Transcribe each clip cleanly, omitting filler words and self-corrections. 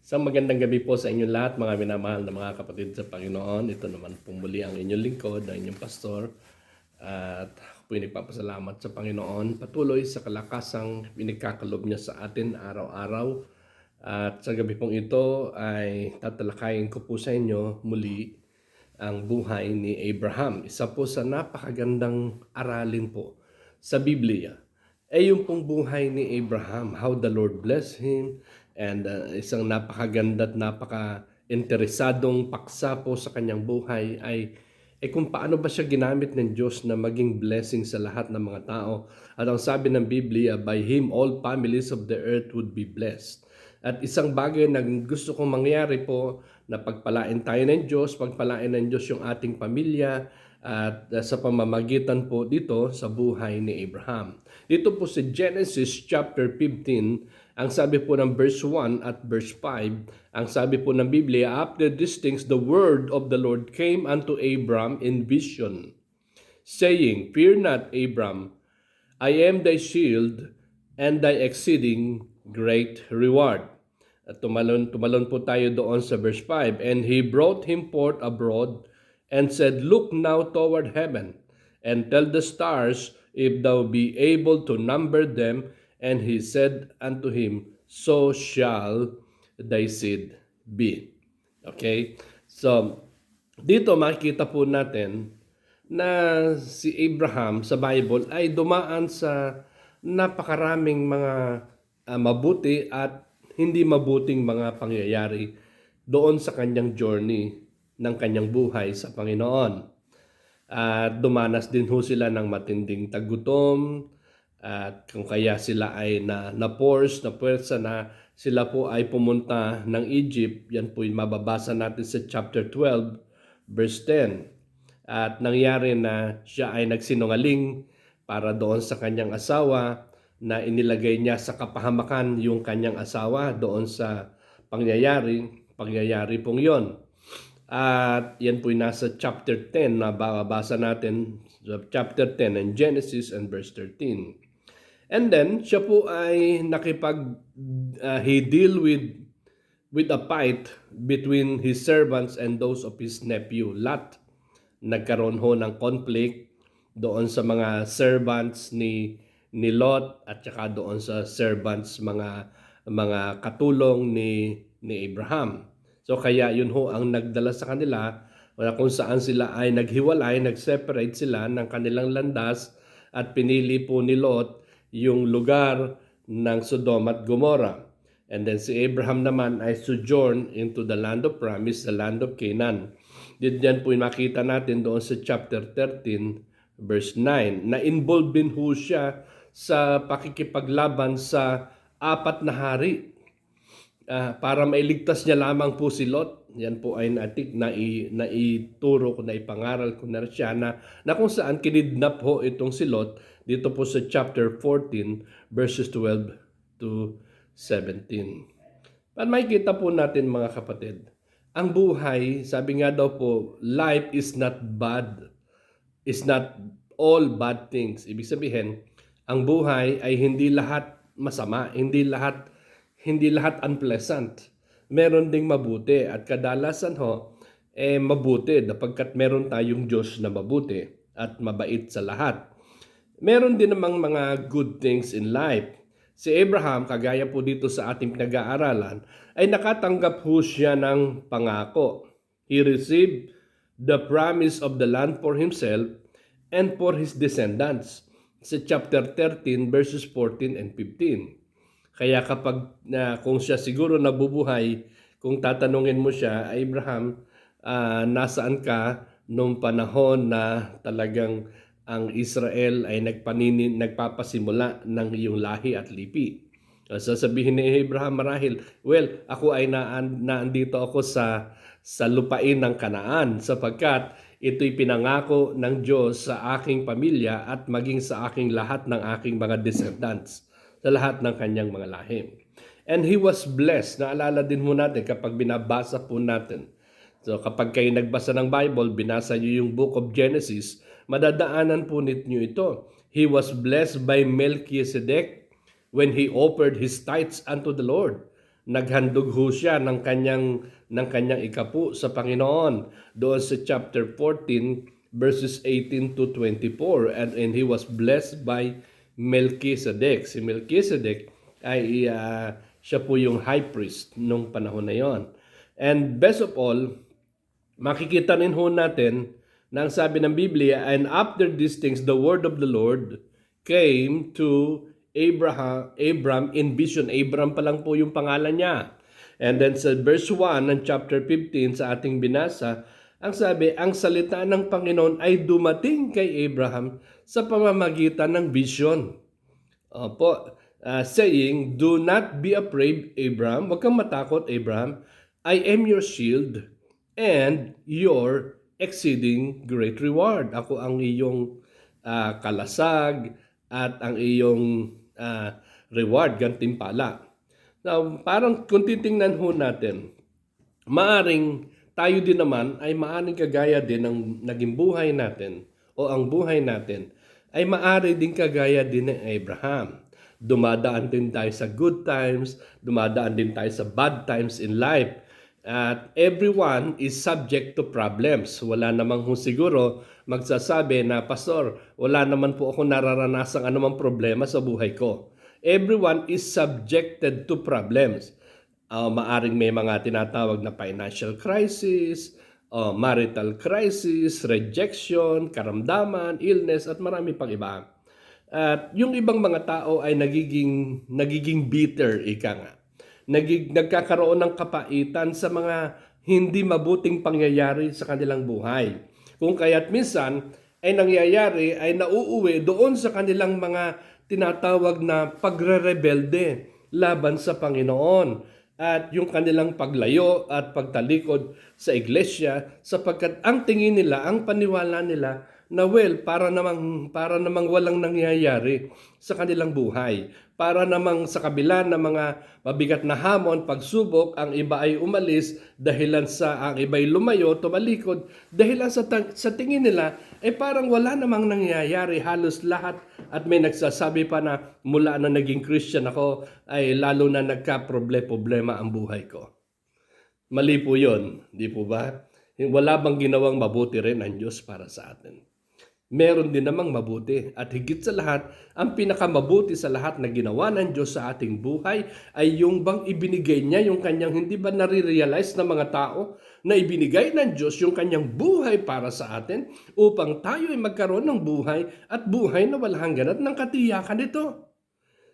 Isang magandang gabi po sa inyong lahat, mga minamahal na mga kapatid sa Panginoon. Ito naman po muli ang inyong lingkod, ang inyong pastor. At ako po nagpapasalamat sa Panginoon patuloy sa kalakasang pinagkakalob niya sa atin araw-araw. At sa gabi pong ito ay tatalakayin ko po sa inyo muli ang buhay ni Abraham. Isa po sa napakagandang aralin po sa Biblia ay yung pong buhay ni Abraham, how the Lord blessed him, and isang napakaganda at napaka-interesadong paksa po sa kanyang buhay ay kung paano ba siya ginamit ng Diyos na maging blessing sa lahat ng mga tao. At ang sabi ng Biblia, by Him all families of the earth would be blessed. At isang bagay na gusto kong mangyari po na pagpalain tayo ng Diyos, pagpalain ng Diyos yung ating pamilya, at sa pamamagitan po dito sa buhay ni Abraham. Dito po sa Genesis chapter 15, ang sabi po ng verse 1 at verse 5, ang sabi po ng Biblia, after these things the word of the Lord came unto Abram in vision, saying, Fear not, Abram, I am thy shield and thy exceeding great reward. At tumalon po tayo doon sa verse 5, and he brought him forth abroad and said, Look now toward heaven, and tell the stars if thou be able to number them. And he said unto him, So shall thy seed be. Okay? So, dito makikita po natin na si Abraham sa Bible ay dumaan sa napakaraming mga mabuti at hindi mabuting mga pangyayari doon sa kanyang journey ng kanyang buhay sa Panginoon. At dumanas din ho sila ng matinding tagutom, at kung kaya sila ay na-force, na puwersa na sila po ay pumunta ng Egypt. Yan po yung mababasa natin sa chapter 12, verse 10. At nangyari na siya ay nagsinungaling para doon sa kanyang asawa, na inilagay niya sa kapahamakan yung kanyang asawa doon sa pangyayari pong yon. At yan po nasa chapter 10 na babasa natin, chapter 10 in Genesis and verse 13. And then siya po ay he deal with a fight between his servants and those of his nephew Lot. Nagkaroon ho ng conflict doon sa mga servants ni Lot at saka doon sa servants mga katulong ni Abraham. So kaya yun ho ang nagdala sa kanila kung saan sila ay naghiwalay, nag-separate sila ng kanilang landas at pinili po ni Lot yung lugar ng Sodom at Gomorrah. And then si Abraham naman ay sojourn into the land of promise, the land of Canaan. Diyan po yung makita natin doon sa chapter 13, verse 9, na involved din ho siya sa pakikipaglaban sa apat na hari. Para mailigtas niya lamang po si Lot. Yan po ay naituro ko, na ipangaral ko na siya na kung saan kinidnap ho itong si Lot dito po sa chapter 14 verses 12 to 17. At makikita po natin mga kapatid, ang buhay, sabi nga daw po, life is not bad, is not all bad things. Ibig sabihin, ang buhay ay hindi lahat masama, hindi lahat unpleasant. Meron ding mabuti at kadalasan ho, mabuti sapagkat meron tayong Diyos na mabuti at mabait sa lahat. Meron din namang mga good things in life. Si Abraham, kagaya po dito sa ating pinag-aaralan, ay nakatanggap ho siya ng pangako. He received the promise of the land for himself and for his descendants. Sa chapter 13 verses 14 and 15. Kaya kung siya siguro nabubuhay, kung tatanungin mo siya, Abraham, nasaan ka nung panahon na talagang ang Israel ay nagpapasimula ng iyong lahi at lipi? Sasabihin ni Abraham marahil, well, ako ay naandito ako sa lupain ng Kanaan sapagkat ito'y pinangako ng Diyos sa aking pamilya at maging sa aking lahat ng aking mga descendants, sa lahat ng kanyang mga lahi. And he was blessed. Naalala din mo natin kapag binabasa po natin. So kapag kayo nagbasa ng Bible, binasa niyo yung book of Genesis, madadaanan po ninyo ito. He was blessed by Melchizedek when he offered his tithes unto the Lord. naghandog ho siya ng kanyang ikapu sa Panginoon doon sa chapter 14 verses 18 to 24, and he was blessed by Melchizedek. Si Melchizedek ay siya po yung high priest nung panahon na yon. And best of all, makikita rin ho natin na ang sabi ng Biblia, and after these things, the word of the Lord came to Abram in vision. Abram pa lang po yung pangalan niya. And then sa verse 1 ng chapter 15 sa ating binasa, ang sabi, ang salita ng Panginoon ay dumating kay Abraham sa pamamagitan ng vision. Saying, do not be afraid, Abram. Huwag kang matakot, Abraham. I am your shield and your exceeding great reward. Ako ang iyong kalasag at ang iyong reward, gantimpala. Now, parang kung titingnan ho natin, maaring tayo din naman ay maaring kagaya din ng naging buhay natin o ang buhay natin ay maari din kagaya din ng Abraham. Dumadaan din tayo sa good times, dumadaan din tayo sa bad times in life. At everyone is subject to problems. Wala namang siguro magsasabi na, Pastor, wala naman po ako nararanasang anumang problema sa buhay ko. Everyone is subjected to problems. Maaring may mga tinatawag na financial crisis, marital crisis, rejection, karamdaman, illness, at marami pang iba. At yung ibang mga tao ay nagiging bitter, ika nga. Nagkakaroon ng kapaitan sa mga hindi mabuting pangyayari sa kanilang buhay. Kung kaya't minsan ay nangyayari ay nauuwi doon sa kanilang mga tinatawag na pagre-rebelde laban sa Panginoon at yung kanilang paglayo at pagtalikod sa iglesia sapagkat ang tingin nila, ang paniwala nila na para namang walang nangyayari sa kanilang buhay. Para namang sa kabila ng mga mabigat na hamon, pagsubok, ang iba ay umalis dahilan sa ang iba ay lumayo, tumalikod dahilan sa tingin nila ay parang wala namang nangyayari halos lahat at may nagsasabi pa na mula na naging Christian ako ay lalo na nagka-problema ang buhay ko. Mali po yun, di po ba? Wala bang ginawang mabuti rin ang Diyos para sa atin? Meron din namang mabuti at higit sa lahat, ang pinakamabuti sa lahat na ginawa ng Diyos sa ating buhay ay yung bang ibinigay niya yung kanyang hindi ba nare-realize ng mga tao na ibinigay ng Diyos yung kanyang buhay para sa atin upang tayo ay magkaroon ng buhay at buhay na walang hanggan at ng katiyakan nito.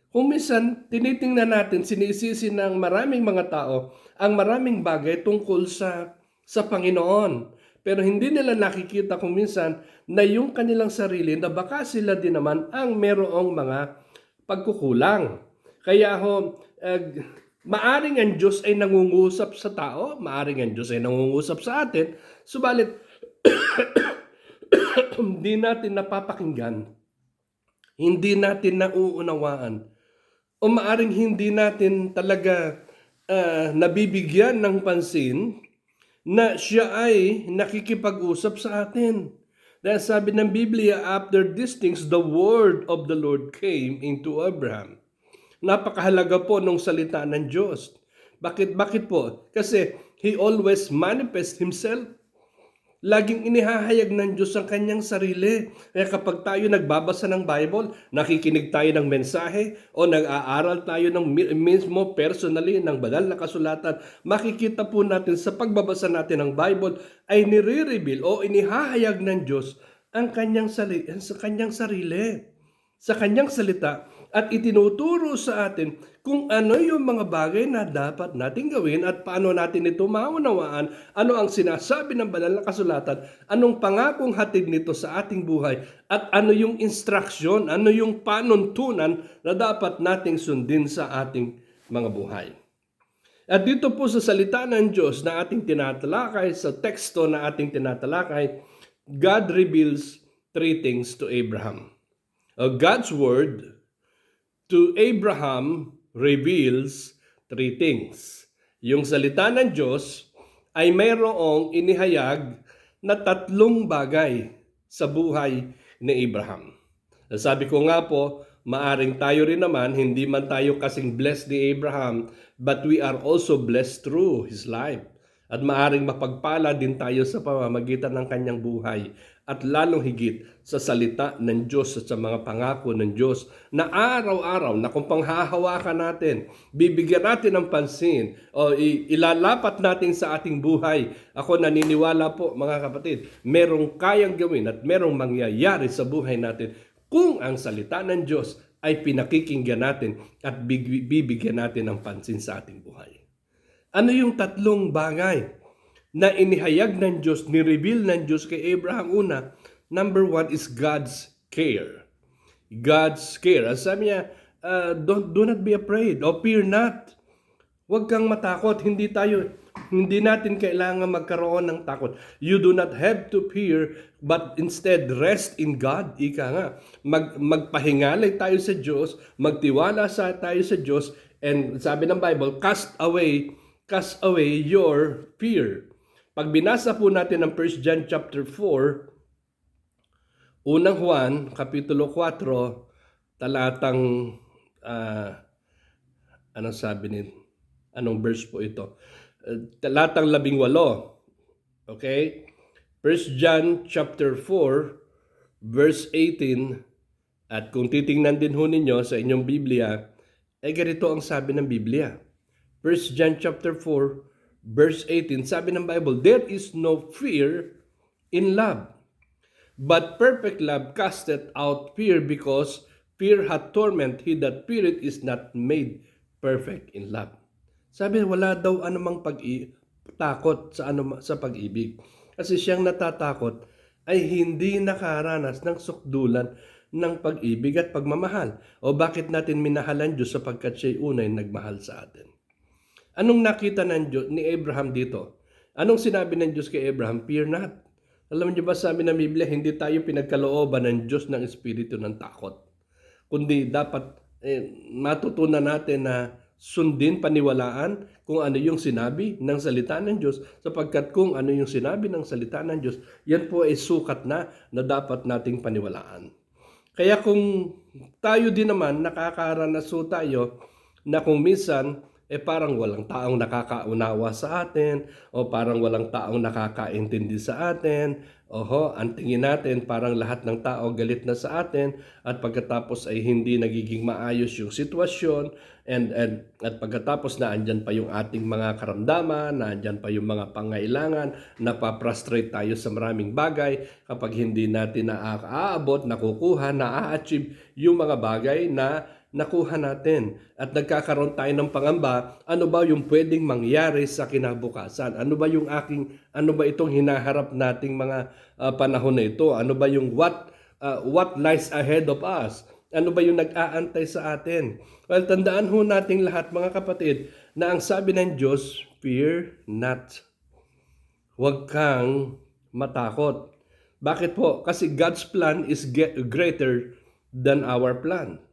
Kung minsan, tinitingnan natin, sinisisi ng maraming mga tao ang maraming bagay tungkol sa Panginoon. Pero hindi nila nakikita kung minsan na yung kanilang sarili na baka sila din naman ang merong mga pagkukulang. Kaya maaring ang Diyos ay nangungusap sa tao, maaring ang Diyos ay nangungusap sa atin, subalit hindi natin napapakinggan, hindi natin nauunawaan, o maaring hindi natin talaga nabibigyan ng pansin na siya ay nakikipag-usap sa atin. Dahil sabi ng Biblia, after these things, the word of the Lord came into Abraham. Napakahalaga po nung salita ng Diyos. Bakit po? Kasi He always manifests Himself. Laging inihahayag ng Diyos ang kanyang sarili. Kaya kapag tayo nagbabasa ng Bible, nakikinig tayo ng mensahe o nag-aaral tayo ng mismo personally ng banal na kasulatan, makikita po natin sa pagbabasa natin ng Bible ay nire-reveal o inihahayag ng Diyos ang kanyang sarili sa kanyang salita at itinuturo sa atin kung ano yung mga bagay na dapat nating gawin at paano natin ito maunawaan, ano ang sinasabi ng banal na kasulatan, anong pangakong hatid nito sa ating buhay, at ano yung instruction, ano yung panuntunan na dapat nating sundin sa ating mga buhay. At dito po sa salita ng Diyos na ating tinatalakay, sa teksto na ating tinatalakay, God reveals three things to Abraham. God's word to Abraham reveals three things. Yung salita ng Diyos ay mayroong inihayag na tatlong bagay sa buhay ni Abraham. Sabi ko nga po, maaring tayo rin naman, hindi man tayo kasing blessed ni Abraham, but we are also blessed through his life. At maaring mapagpala din tayo sa pamamagitan ng kanyang buhay at lalong higit sa salita ng Diyos at sa mga pangako ng Diyos na araw-araw na kung panghahawakan natin, bibigyan natin ng pansin o ilalapat natin sa ating buhay. Ako naniniwala po mga kapatid, merong kayang gawin at merong mangyayari sa buhay natin kung ang salita ng Diyos ay pinakikinggan natin at bibigyan natin ng pansin sa ating buhay. Ano yung tatlong bagay na inihayag ng Diyos, ni-reveal ng Diyos kay Abraham? Una, number one is God's care. God's care. As sabi niya, do not be afraid or fear not. Huwag kang matakot. Hindi natin kailangan magkaroon ng takot. You do not have to fear, but instead rest in God. Ika nga, magpahingalay tayo sa Diyos, magtiwala tayo sa Diyos, and sabi ng Bible, cast away your fear. Pag binasa po natin ang 1 John chapter 4, unang Juan, kapitulo 4, talatang, anong verse po ito? Talatang 18. Okay? 1 John chapter 4, verse 18, at kung titingnan din ho ninyo sa inyong Biblia, ay ganito ang sabi ng Biblia. 1 John chapter 4, verse 18, sabi ng Bible, there is no fear in love, but perfect love casteth out fear, because fear hath torment, he that feareth is not made perfect in love. Sabi, wala daw anumang takot sa pag-ibig. Kasi siyang natatakot ay hindi nakaranas ng sukdulan ng pag-ibig at pagmamahal. O bakit natin minahalan Diyos? Sapagkat siya'y unay nagmahal sa atin. Anong nakita ng Diyos ni Abraham dito? Anong sinabi ng Diyos kay Abraham? Fear not. Alam niyo ba, sabi ng Biblia, hindi tayo pinagkalooban ng Diyos ng espiritu ng takot. Kundi dapat matutunan natin na sundin, paniwalaan kung ano yung sinabi ng salita ng Diyos, sapagkat kung ano yung sinabi ng salita ng Diyos, yan po ay sukat na dapat nating paniwalaan. Kaya kung tayo din naman nakakaranas tayo na kung minsan parang walang taong nakakaunawa sa atin, o parang walang taong nakakaintindi sa atin, ang tingin natin parang lahat ng tao galit na sa atin, at pagkatapos ay hindi nagiging maayos yung sitwasyon, at pagkatapos na andyan pa yung ating mga karamdaman, na andyan pa yung mga pangailangan, napaprostrate tayo sa maraming bagay kapag hindi natin naaabot, nakukuha, na-achieve yung mga bagay na nakuha natin, at nagkakaroon tayo ng pangamba, ano ba yung pwedeng mangyari sa kinabukasan? Ano ba itong hinaharap nating mga panahon na ito? Ano ba yung what lies ahead of us? Ano ba yung nag-aantay sa atin? Well, tandaan ho nating lahat mga kapatid na ang sabi ng Diyos, fear not. Huwag kang matakot. Bakit po? Kasi God's plan is greater than our plan.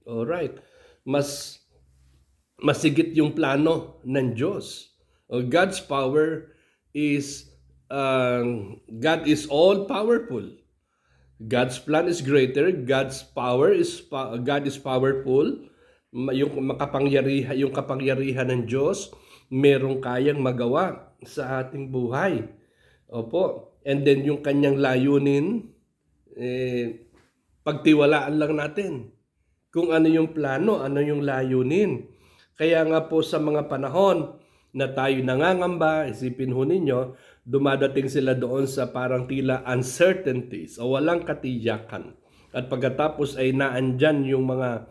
Alright. Mas masigit yung plano ng Diyos. God's power is, God is all powerful. God's plan is greater. God is powerful. Yung kapangyarihan ng Diyos, merong kayang magawa sa ating buhay. Opo. And then yung kanyang layunin, pagtiwalaan lang natin kung ano yung plano, ano yung layunin. Kaya nga po sa mga panahon na tayo nangangamba, isipin ho ninyo, dumadating sila doon sa parang tila uncertainties o walang katiyakan. At pagkatapos ay naandyan yung mga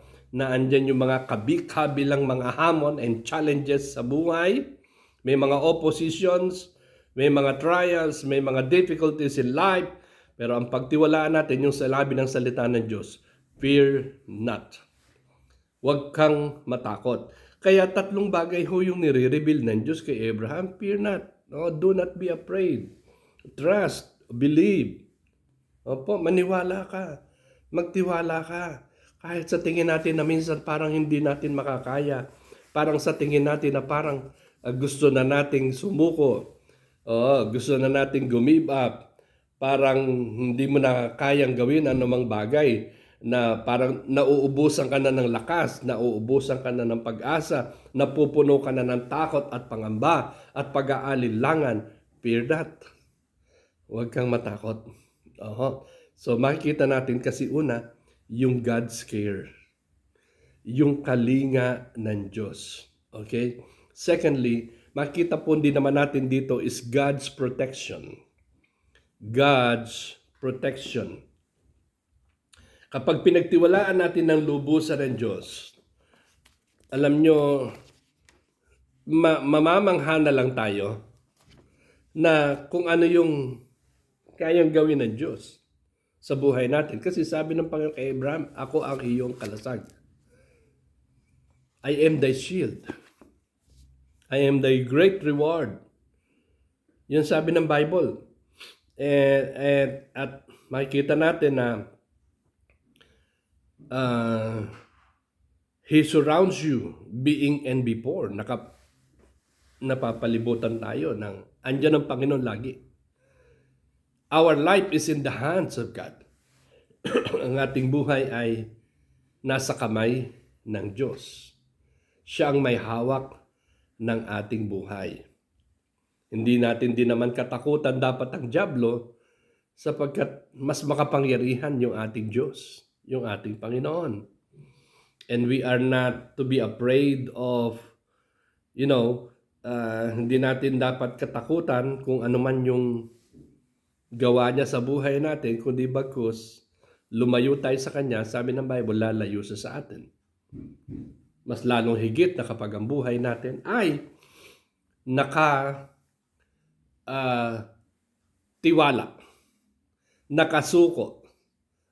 kabilang mga hamon and challenges sa buhay. May mga oppositions, may mga trials, may mga difficulties in life. Pero ang pagtiwalaan natin yung salabi ng salita ng Diyos, fear not. Huwag kang matakot. Kaya tatlong bagay ho yung nire-reveal ng Diyos kay Abraham. Fear not. No, do not be afraid. Trust. Believe. Opo, maniwala ka. Magtiwala ka. Kahit sa tingin natin na minsan parang hindi natin makakaya. Parang sa tingin natin na parang gusto na nating sumuko. Gusto na nating give up. Parang hindi mo na kayang gawin anumang bagay. na parang nauubusan ka na ng lakas, nauubusan ka na ng pag-asa, napupuno ka na ng takot at pangamba at pag-aalinlangan. Fear that. Huwag kang matakot. Oho. So makikita natin kasi una, yung God's care. Yung kalinga ng Diyos. Okay? Secondly, makita po din naman natin dito is God's protection. God's protection. Kapag pinagtiwalaan natin ng lubusan ng Diyos, alam nyo, mamamangha na lang tayo na kung ano yung kayang gawin ng Diyos sa buhay natin. Kasi sabi ng Panginoon kay Abraham, ako ang iyong kalasag. I am thy shield. I am thy great reward. Yun sabi ng Bible. At makikita natin na He surrounds you, being and before. Napapalibutan tayo ng andyan ang Panginoon lagi. Our life is in the hands of God. Ang ating buhay ay nasa kamay ng Diyos. Siya ang may hawak ng ating buhay. Hindi natin din naman katakutan dapat ang dyablo sapagkat mas makapangyarihan yung ating Diyos, yung ating Panginoon. And we are not to be afraid of, hindi natin dapat katakutan kung ano man yung gawa niya sa buhay natin, kundi bagkus lumayo tayo sa Kanya, sabi ng Bible, lalayo siya sa atin. Mas lalong higit na kapag ang buhay natin ay tiwala, nakasuko,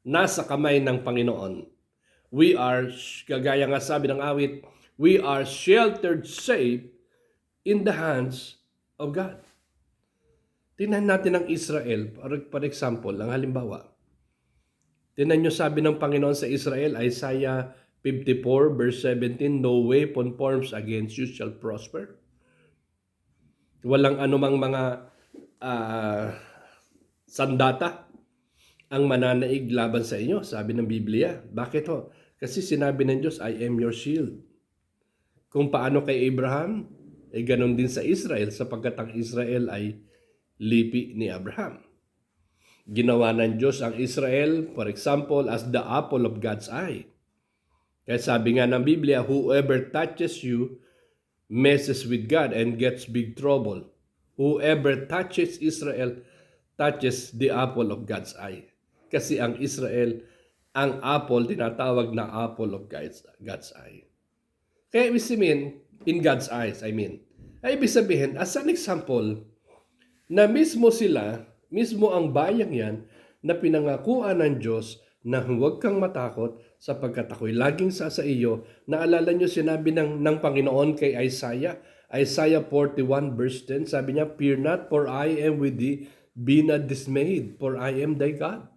nasa kamay ng Panginoon. We are, kagaya nga sabi ng awit, we are sheltered safe in the hands of God. Tingnan natin ang Israel, for example, ang halimbawa. Tingnan nyo sabi ng Panginoon sa Israel, Isaiah 54 verse 17, no weapon forms against you shall prosper. Walang anumang mga sandata ang mananaig laban sa inyo, sabi ng Biblia. Bakit ho? Kasi sinabi ng Diyos, I am your shield. Kung paano kay Abraham, ganon din sa Israel, sapagkat ang Israel ay lipi ni Abraham. Ginawa ng Diyos ang Israel, for example, as the apple of God's eye. Kaya sabi nga ng Biblia, whoever touches you messes with God and gets big trouble. Whoever touches Israel touches the apple of God's eye. Kasi ang Israel, ang apple, tinatawag na apple of God's eye. Kaya ibig sabihin, in God's eyes, ay ibig sabihin, as an example, na mismo sila, mismo ang bayang yan, na pinangakuan ng Diyos na huwag kang matakot sapagkat ako'y laging sa iyo. Naalala nyo sinabi ng Panginoon kay Isaiah, Isaiah 41 verse 10, sabi niya, fear not, for I am with thee, be not dismayed, for I am thy God.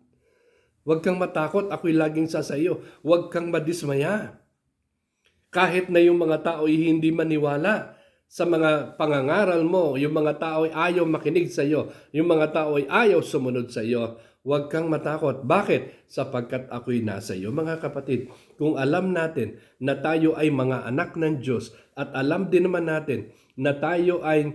Huwag kang matakot, ako'y laging sa iyo. Huwag kang madismaya. Kahit na yung mga tao ay hindi maniwala sa mga pangangaral mo, yung mga tao ay ayaw makinig sa iyo, yung mga tao ay ayaw sumunod sa iyo, huwag kang matakot. Bakit? Sapagkat ako'y nasa iyo. Mga kapatid, kung alam natin na tayo ay mga anak ng Diyos at alam din naman natin na tayo ay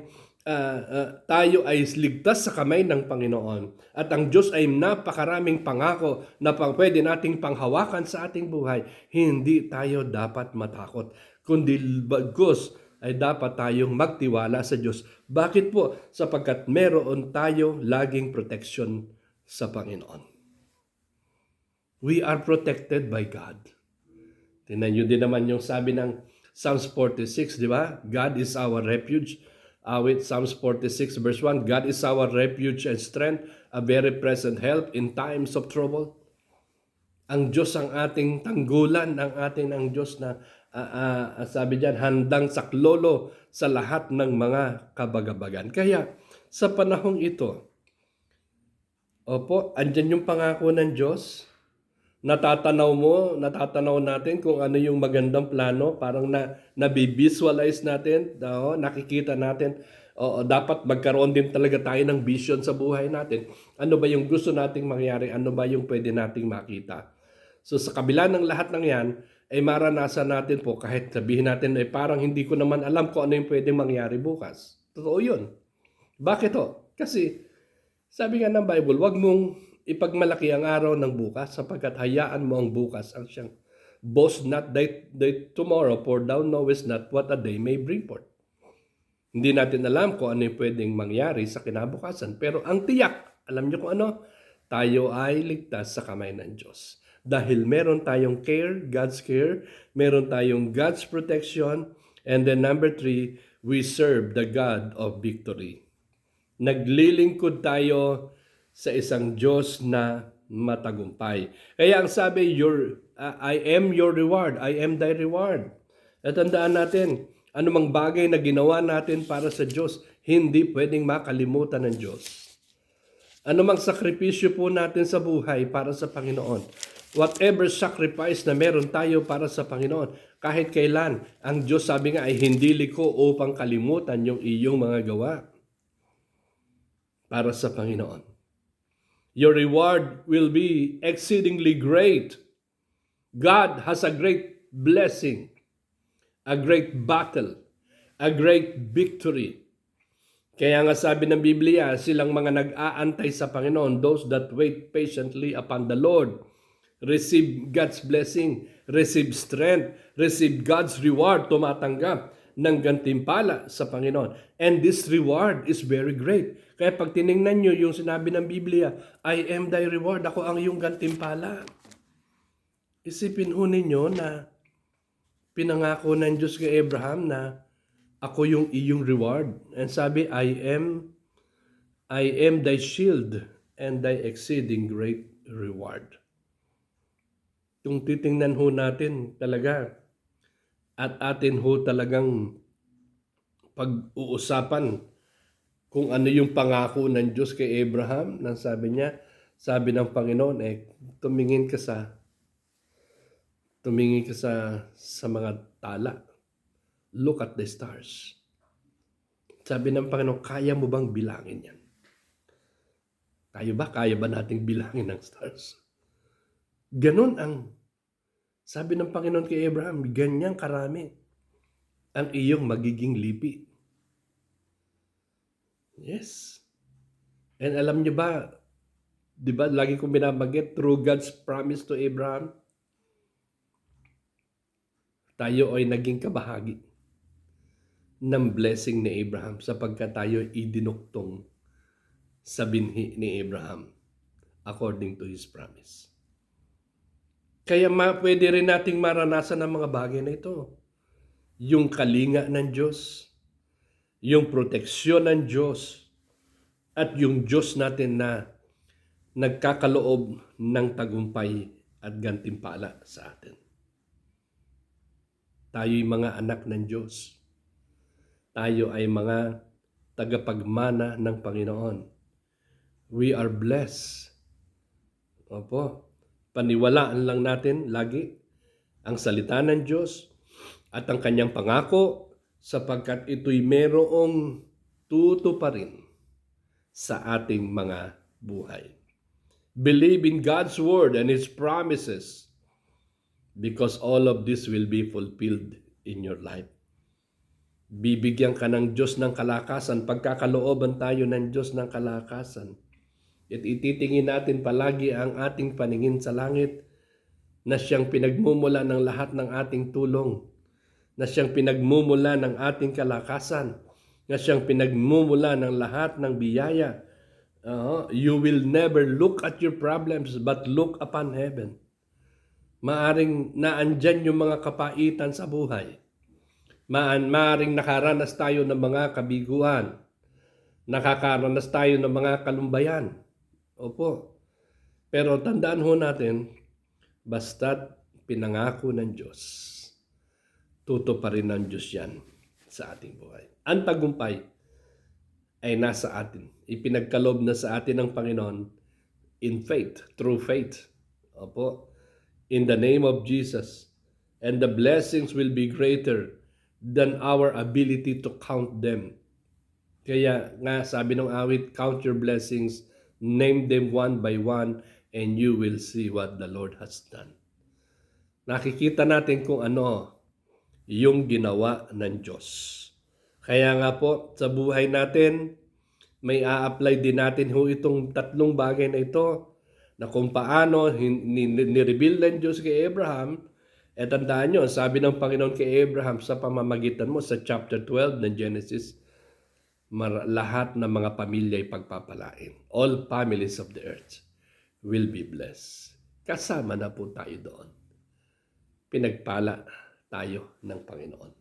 ligtas sa kamay ng Panginoon at ang Diyos ay napakaraming pangako na pwede nating panghawakan sa ating buhay, hindi tayo dapat matakot. Kundi bagkus ay dapat tayong magtiwala sa Diyos. Bakit po? Sapagkat meron tayo laging protection sa Panginoon. We are protected by God. Tingnan nyo din naman yung sabi ng Psalms 46, di ba? God is our refuge. Awit Psalms 46 verse 1, God is our refuge and strength, a very present help in times of trouble. Ang Diyos ang ating tanggulan, ang Diyos na sabi diyan, handang saklolo sa lahat ng mga kabagabagan. Kaya sa panahong ito, andyan yung pangako ng Diyos. Natatanaw natin kung ano yung magandang plano, parang nabivisualize natin, nakikita natin. Dapat magkaroon din talaga tayo ng vision sa buhay natin. Ano ba yung gusto nating mangyari? Ano ba yung pwede nating makita? So sa kabila ng lahat ng yan, ay maranasan natin po kahit sabihin natin ay parang hindi ko naman alam kung ano yung pwedeng mangyari bukas. Totoo yun. Bakit to? Kasi sabi nga ng Bible, wag mong ipagmalaki ang araw ng bukas sapagkat hayaan mo ang bukas ang siyang boast not thy tomorrow, for thou knowest not what a day may bring forth. Hindi natin alam kung ano yung pwedeng mangyari sa kinabukasan. Pero ang tiyak, alam niyo kung ano? Tayo ay ligtas sa kamay ng Diyos. Dahil meron tayong God's care, meron tayong God's protection, and then number 3, we serve the God of victory. Naglilingkod tayo sa isang Diyos na matagumpay. Kaya ang sabi, I am your reward, I am thy reward. At tandaan natin, anumang bagay na ginawa natin para sa Diyos, hindi pwedeng makalimutan ng Diyos. Anumang sakripisyo po natin sa buhay para sa Panginoon, whatever sacrifice na meron tayo para sa Panginoon, kahit kailan, ang Diyos sabi nga ay hindi liko upang kalimutan yung iyong mga gawa para sa Panginoon. Your reward will be exceedingly great. God has a great blessing, a great battle, a great victory. Kaya nga sabi ng Biblia, silang mga nag-aantay sa Panginoon, those that wait patiently upon the Lord, receive God's blessing, receive strength, receive God's reward, tumatanggap ng gantimpala sa Panginoon. And this reward is very great. Kaya pag tinignan nyo yung sinabi ng Biblia, I am thy reward, ako ang iyong gantimpala. Isipin ho ninyo na pinangako ng Diyos kay Abraham na ako yung iyong reward. And sabi, I am thy shield and thy exceeding great reward. Kung titingnan ho natin talaga at atin ho talagang pag-uusapan kung ano yung pangako ng Diyos kay Abraham, nang sabi ng Panginoon, tumingin ka sa mga tala. Look at the stars. Sabi ng Panginoon, kaya mo bang bilangin yan? Kaya ba nating bilangin ang stars? Ganon ang sabi ng Panginoon kay Abraham, ganyang karami ang iyong magiging lipi. Yes. And alam niyo ba, di ba, lagi kong binabanggit, through God's promise to Abraham, tayo ay naging kabahagi ng blessing ni Abraham sapagkat tayo idinuktong sa binhi ni Abraham according to his promise. Kaya pwede rin nating maranasan ang mga bagay na ito. Yung kalinga ng Diyos, yung proteksyon ng Diyos, at yung Diyos natin na nagkakaloob ng tagumpay at gantimpala sa atin. Tayo'y mga anak ng Diyos. Tayo ay mga tagapagmana ng Panginoon. We are blessed. Opo. Paniwalaan lang natin lagi ang salita ng Diyos at ang kanyang pangako sapagkat ito'y merong tutuparin sa ating mga buhay. Believe in God's word and His promises because all of this will be fulfilled in your life. Bibigyan ka ng Diyos ng kalakasan, pagkakalooban tayo ng Diyos ng kalakasan. At ititingin natin palagi ang ating paningin sa langit na siyang pinagmumula ng lahat ng ating tulong, na siyang pinagmumula ng ating kalakasan, na siyang pinagmumula ng lahat ng biyaya. You will never look at your problems but look upon heaven. Maaring naandyan yung mga kapaitan sa buhay. Maaring nakaranas tayo ng mga kabiguan. Nakakaranas tayo ng mga kalumbayan. Opo. Pero tandaan ho natin, basta't pinangako ng Diyos, tutuparin ng Diyos yan sa ating buhay. Ang tagumpay ay nasa atin. Ipinagkaloob na sa atin ng Panginoon in faith, through faith. Opo. In the name of Jesus. And the blessings will be greater than our ability to count them. Kaya nga sabi ng awit, count your blessings, name them one by one, and you will see what the Lord has done. nakikita natin kung ano yung ginawa ng Diyos. Kaya nga po, sa buhay natin, may a-apply din natin itong tatlong bagay na ito na kung paano nireveal ng Diyos kay Abraham. At tandaan nyo, sabi ng Panginoon kay Abraham sa pamamagitan mo sa chapter 12 ng Genesis, lahat ng mga pamilya ay pagpapalain. All families of the earth will be blessed. Kasama na po tayo doon. Pinagpala tayo ng Panginoon.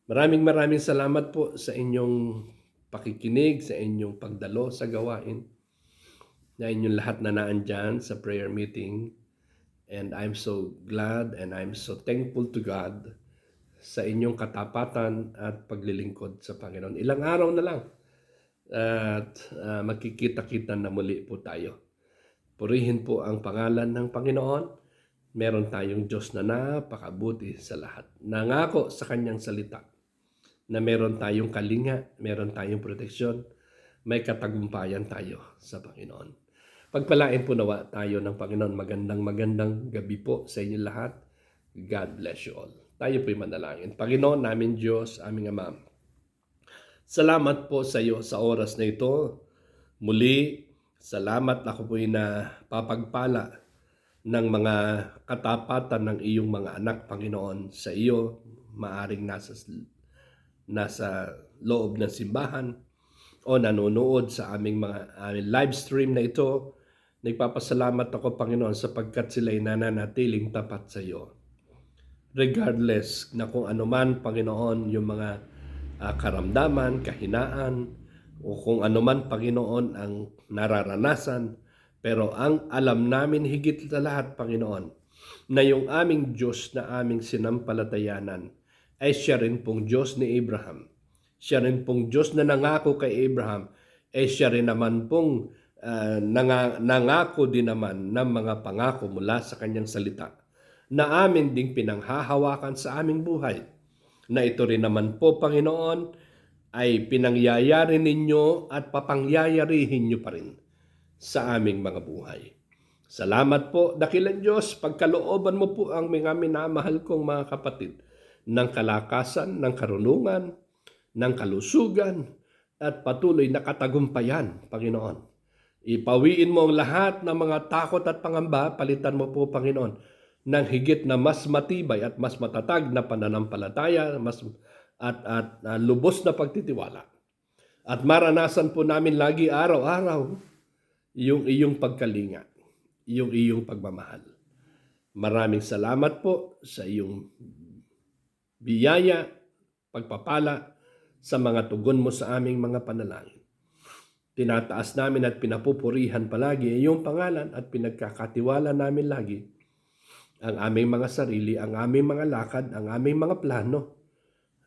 Maraming salamat po sa inyong pakikinig, sa inyong pagdalo sa gawain, na inyong lahat na naandyan sa prayer meeting. And I'm so glad and I'm so thankful to God sa inyong katapatan at paglilingkod sa Panginoon. Ilang araw na lang at magkikita-kita na muli po tayo. Purihin po ang pangalan ng Panginoon. Meron tayong Diyos na napakabuti sa lahat. Nangako sa kanyang salita na meron tayong kalinga, meron tayong proteksyon, may katagumpayan tayo sa Panginoon. Pagpalain po nawa tayo ng Panginoon. Magandang gabi po sa inyo lahat. God bless you all. Tayo po'y manalangin. Panginoon namin Diyos, aming Ama, salamat po sa iyo sa oras na ito. Muli, salamat ako po'y napapagpala ng mga katapatan ng iyong mga anak, Panginoon, sa iyo, maaring nasa loob ng simbahan o nanonood sa aming live stream na ito. Nagpapasalamat ako, Panginoon, sapagkat sila'y nananatiling tapat sa iyo. Regardless na kung ano man, Panginoon, yung mga karamdaman, kahinaan, o kung ano man, Panginoon, ang nararanasan, pero ang alam namin higit sa lahat, Panginoon, na yung aming Diyos na aming sinampalatayanan ay siya rin pong Diyos ni Abraham. Siya rin pong Diyos na nangako kay Abraham, ay siya rin naman pong nangako din naman ng mga pangako mula sa kanyang salita na amin ding pinanghahawakan sa aming buhay. Na ito rin naman po, Panginoon, ay pinangyayari ninyo at papangyayarihin nyo pa rin sa aming mga buhay. Salamat po, dakilang Diyos, pagkalooban mo po ang mga minamahal kong mga kapatid ng kalakasan, ng karunungan, ng kalusugan, at patuloy na katagumpayan, Panginoon. Ipawiin mo ang lahat ng mga takot at pangamba, palitan mo po, Panginoon, ng higit na mas matibay at mas matatag na pananampalataya at lubos na pagtitiwala. At maranasan po namin lagi araw-araw yung iyong pagkalinga, yung iyong pagmamahal. Maraming salamat po sa iyong biyaya, pagpapala sa mga tugon mo sa aming mga panalangin. Tinataas namin at pinapupurihan palagi ang iyong pangalan at pinagkakatiwala namin lagi ang aming mga sarili, ang aming mga lakad, ang aming mga plano,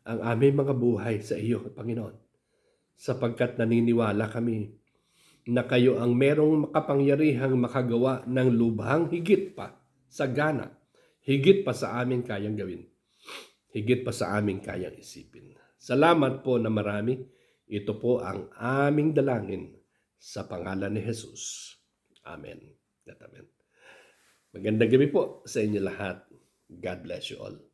ang aming mga buhay sa iyo, Panginoon. Sapagkat naniniwala kami na kayo ang merong makapangyarihang makagawa ng lubhang higit pa sa gana, higit pa sa aming kayang gawin, higit pa sa aming kayang isipin. Salamat po na marami. Ito po ang aming dalangin sa pangalan ni Jesus. Amen. Amen. Magandang gabi po sa inyo lahat. God bless you all.